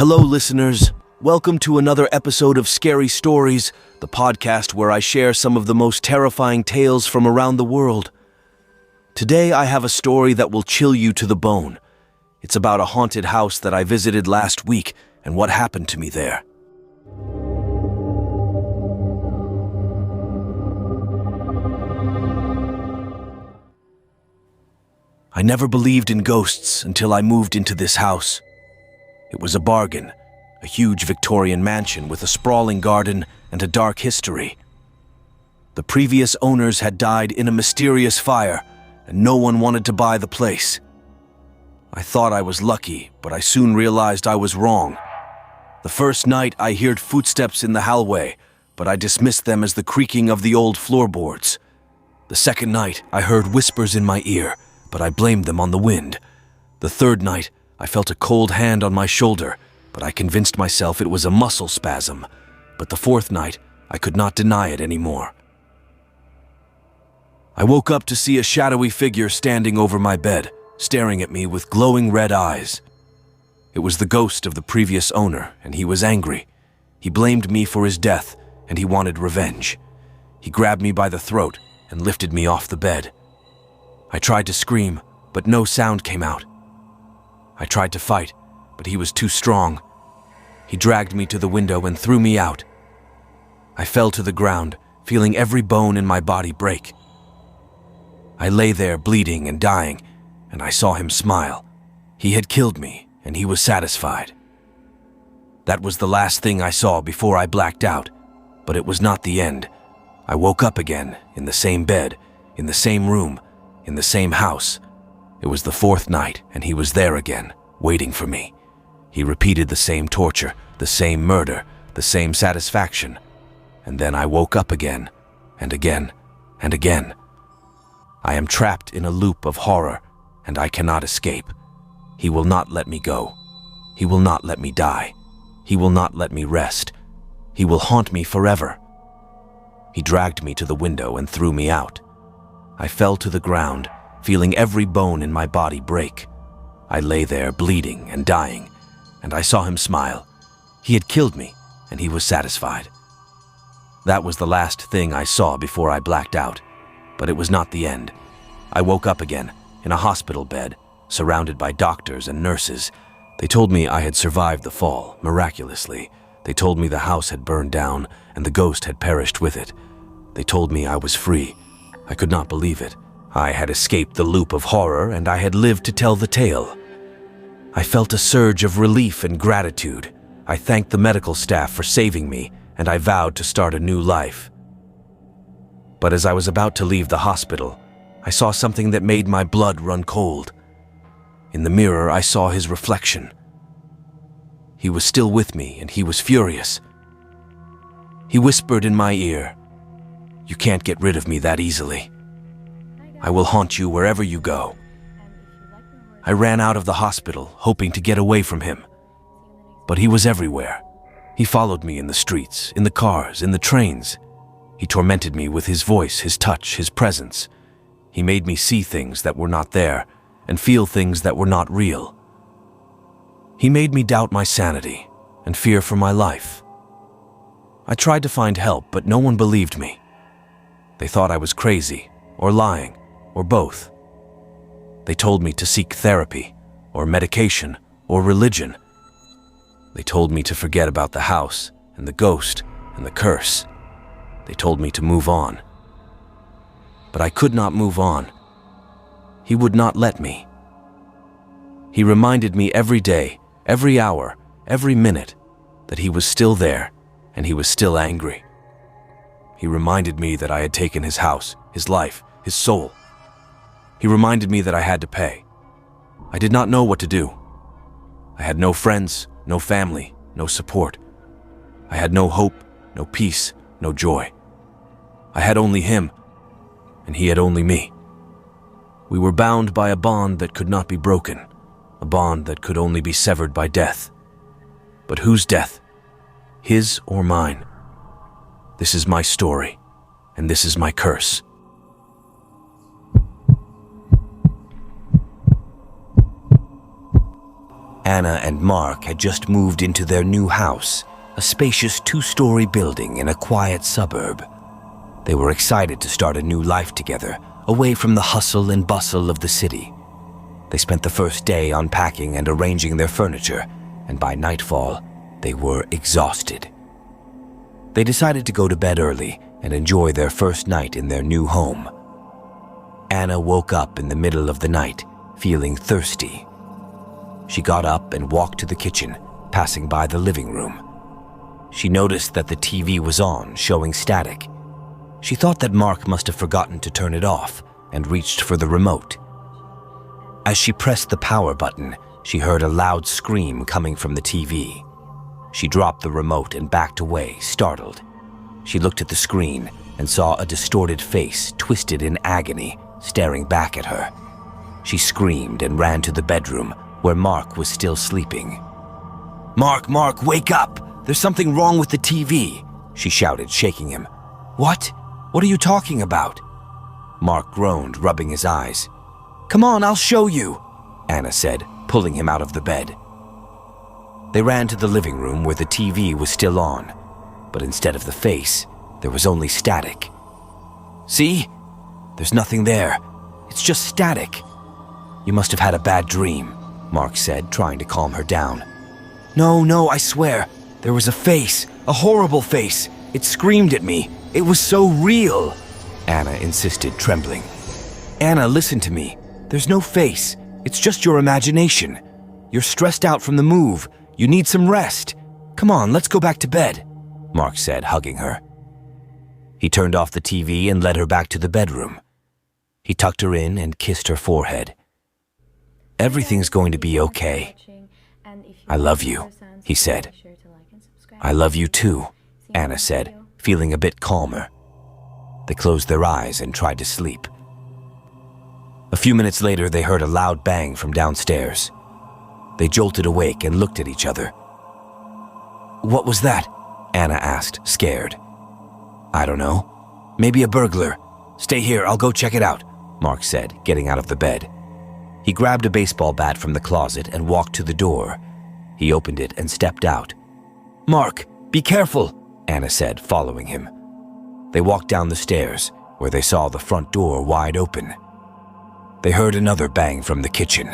Hello, listeners. Welcome to another episode of Scary Stories, the podcast where I share some of the most terrifying tales from around the world. Today, I have a story that will chill you to the bone. It's about a haunted house that I visited last week and what happened to me there. I never believed in ghosts until I moved into this house. It was a bargain, a huge Victorian mansion with a sprawling garden and a dark history. The previous owners had died in a mysterious fire, and no one wanted to buy the place. I thought I was lucky, but I soon realized I was wrong. The first night I heard footsteps in the hallway, but I dismissed them as the creaking of the old floorboards. The second night I heard whispers in my ear, but I blamed them on the wind. The third night, I felt a cold hand on my shoulder, but I convinced myself it was a muscle spasm. But the fourth night, I could not deny it anymore. I woke up to see a shadowy figure standing over my bed, staring at me with glowing red eyes. It was the ghost of the previous owner, and he was angry. He blamed me for his death, and he wanted revenge. He grabbed me by the throat and lifted me off the bed. I tried to scream, but no sound came out. I tried to fight, but he was too strong. He dragged me to the window and threw me out. I fell to the ground, feeling every bone in my body break. I lay there bleeding and dying, and I saw him smile. He had killed me, and he was satisfied. That was the last thing I saw before I blacked out, but it was not the end. I woke up again, in the same bed, in the same room, in the same house. It was the fourth night, and he was there again, waiting for me. He repeated the same torture, the same murder, the same satisfaction. And then I woke up again, and again, and again. I am trapped in a loop of horror, and I cannot escape. He will not let me go. He will not let me die. He will not let me rest. He will haunt me forever. He dragged me to the window and threw me out. I fell to the ground, feeling every bone in my body break. I lay there bleeding and dying, and I saw him smile. He had killed me, and he was satisfied. That was the last thing I saw before I blacked out, but it was not the end. I woke up again, in a hospital bed, surrounded by doctors and nurses. They told me I had survived the fall, miraculously. They told me the house had burned down, and the ghost had perished with it. They told me I was free. I could not believe it. I had escaped the loop of horror, and I had lived to tell the tale. I felt a surge of relief and gratitude. I thanked the medical staff for saving me, and I vowed to start a new life. But as I was about to leave the hospital, I saw something that made my blood run cold. In the mirror, I saw his reflection. He was still with me, and he was furious. He whispered in my ear, "You can't get rid of me that easily. I will haunt you wherever you go." I ran out of the hospital, hoping to get away from him. But he was everywhere. He followed me in the streets, in the cars, in the trains. He tormented me with his voice, his touch, his presence. He made me see things that were not there and feel things that were not real. He made me doubt my sanity and fear for my life. I tried to find help, but no one believed me. They thought I was crazy, or lying, or both. They told me to seek therapy, or medication, or religion. They told me to forget about the house, and the ghost, and the curse. They told me to move on. But I could not move on. He would not let me. He reminded me every day, every hour, every minute, that he was still there, and he was still angry. He reminded me that I had taken his house, his life, his soul. He reminded me that I had to pay. I did not know what to do. I had no friends, no family, no support. I had no hope, no peace, no joy. I had only him, and he had only me. We were bound by a bond that could not be broken, a bond that could only be severed by death. But whose death? His or mine? This is my story, and this is my curse. Anna and Mark had just moved into their new house, a spacious 2-story building in a quiet suburb. They were excited to start a new life together, away from the hustle and bustle of the city. They spent the first day unpacking and arranging their furniture, and by nightfall, they were exhausted. They decided to go to bed early and enjoy their first night in their new home. Anna woke up in the middle of the night, feeling thirsty. She got up and walked to the kitchen, passing by the living room. She noticed that the TV was on, showing static. She thought that Mark must have forgotten to turn it off and reached for the remote. As she pressed the power button, she heard a loud scream coming from the TV. She dropped the remote and backed away, startled. She looked at the screen and saw a distorted face, twisted in agony, staring back at her. She screamed and ran to the bedroom where Mark was still sleeping. Mark, wake up! There's something wrong with the TV!" she shouted, shaking him. What? What are you talking about?" Mark groaned, rubbing his eyes. "Come on, I'll show you," Anna said, pulling him out of the bed. They ran to the living room where the TV was still on, but instead of the face, there was only static. "See? There's nothing there. It's just static." "You must have had a bad dream," Mark said, trying to calm her down. No, I swear. There was a face, a horrible face. It screamed at me. It was so real," Anna insisted, trembling. "Anna, listen to me. There's no face. It's just your imagination. You're stressed out from the move. You need some rest. Come on, let's go back to bed," Mark said, hugging her. He turned off the TV and led her back to the bedroom. He tucked her in and kissed her forehead. "Everything's going to be okay. I love you," he said. "I love you too," Anna said, feeling a bit calmer. They closed their eyes and tried to sleep. A few minutes later, they heard a loud bang from downstairs. They jolted awake and looked at each other. "What was that?" Anna asked, scared. "I don't know. Maybe a burglar. Stay here, I'll go check it out," Mark said, getting out of the bed. He grabbed a baseball bat from the closet and walked to the door. He opened it and stepped out. "Mark, be careful," Anna said, following him. They walked down the stairs, where they saw the front door wide open. They heard another bang from the kitchen.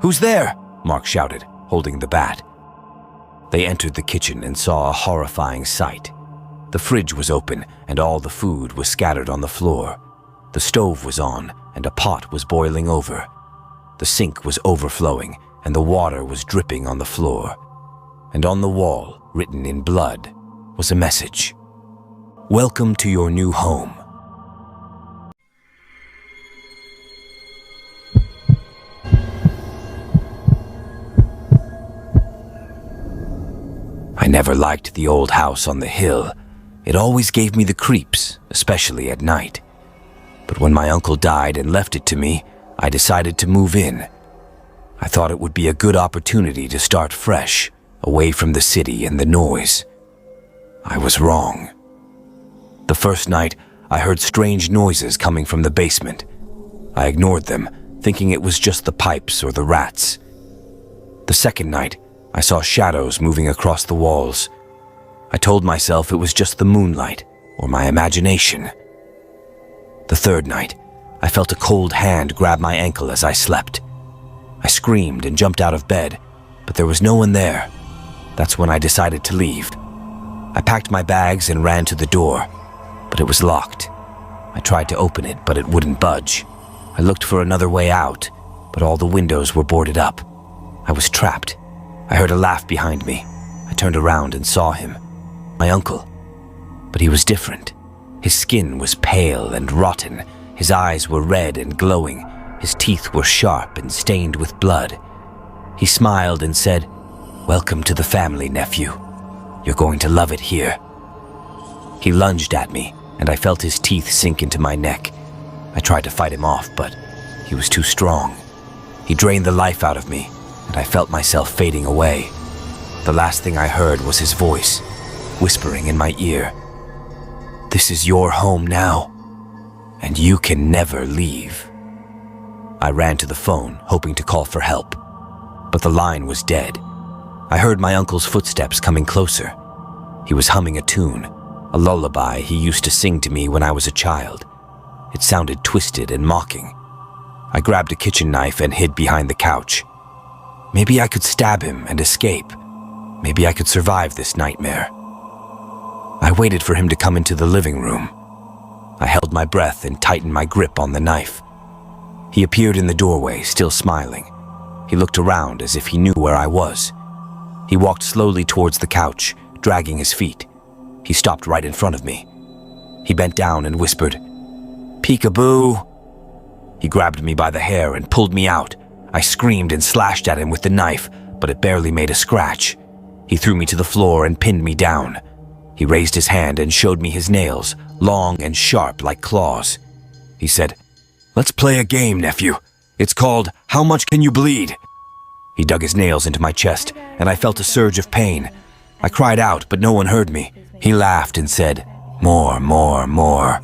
"Who's there?" Mark shouted, holding the bat. They entered the kitchen and saw a horrifying sight. The fridge was open and all the food was scattered on the floor. The stove was on and a pot was boiling over. The sink was overflowing and the water was dripping on the floor. And on the wall, written in blood, was a message. "Welcome to your new home." I never liked the old house on the hill. It always gave me the creeps, especially at night. But when my uncle died and left it to me, I decided to move in. I thought it would be a good opportunity to start fresh, away from the city and the noise. I was wrong. The first night, I heard strange noises coming from the basement. I ignored them, thinking it was just the pipes or the rats. The second night, I saw shadows moving across the walls. I told myself it was just the moonlight or my imagination. The third night, I felt a cold hand grab my ankle as I slept. I screamed and jumped out of bed, but there was no one there. That's when I decided to leave. I packed my bags and ran to the door, but it was locked. I tried to open it, but it wouldn't budge. I looked for another way out, but all the windows were boarded up. I was trapped. I heard a laugh behind me. I turned around and saw him, my uncle. But he was different. His skin was pale and rotten. His eyes were red and glowing. His teeth were sharp and stained with blood. He smiled and said, "Welcome to the family, nephew. You're going to love it here." He lunged at me, and I felt his teeth sink into my neck. I tried to fight him off, but he was too strong. He drained the life out of me, and I felt myself fading away. The last thing I heard was his voice, whispering in my ear, "This is your home now, and you can never leave." I ran to the phone, hoping to call for help. but the line was dead. I heard my uncle's footsteps coming closer. He was humming a tune, a lullaby he used to sing to me when I was a child. It sounded twisted and mocking. I grabbed a kitchen knife and hid behind the couch. Maybe I could stab him and escape. Maybe I could survive this nightmare. I waited for him to come into the living room. I held my breath and tightened my grip on the knife. He appeared in the doorway, still smiling. He looked around as if he knew where I was. He walked slowly towards the couch, dragging his feet. He stopped right in front of me. He bent down and whispered, "Peekaboo." He grabbed me by the hair and pulled me out. I screamed and slashed at him with the knife, but it barely made a scratch. He threw me to the floor and pinned me down. He raised his hand and showed me his nails, long and sharp like claws. He said, "Let's play a game, nephew. It's called How Much Can You Bleed?" He dug his nails into my chest, and I felt a surge of pain. I cried out, but no one heard me. He laughed and said, "More, more, more."